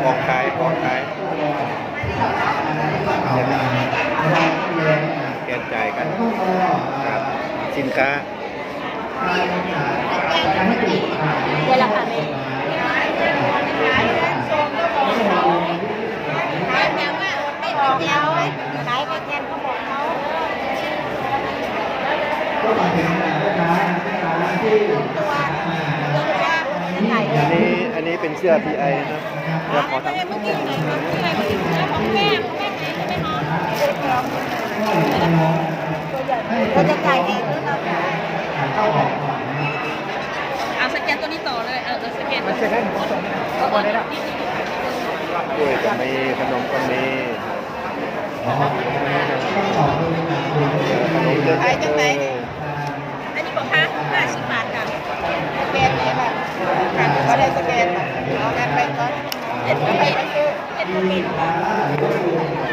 ออกขายแกนจ่ายกันครับสินค้าเดี๋ยวละค่ะแม่ขายแบบว่าไม่บอกเขาขายไปแกนเขาบอกเขาอันนี้เป็นเสื้อ PI นะเดี๋ยวขอทำ เมื่อกี้ไหนคะที่ไหนของแม่ใช่ไหมคะเราจะจ่ายเองหรือเราเอาสแกนตัวนี้ต่อเลยสแกนมันจะได้หนึ่งสองเอาไปได้แล้วด้วยก็มีขนมก็มีขนมเยอะเลย อันนี้บอกค่ะ50 บาทค่ะสแกนเลยค่ะเขาได้สแกนเอาแกนไปก่อนเจ็ดก็ไปเจ็ดก็ไป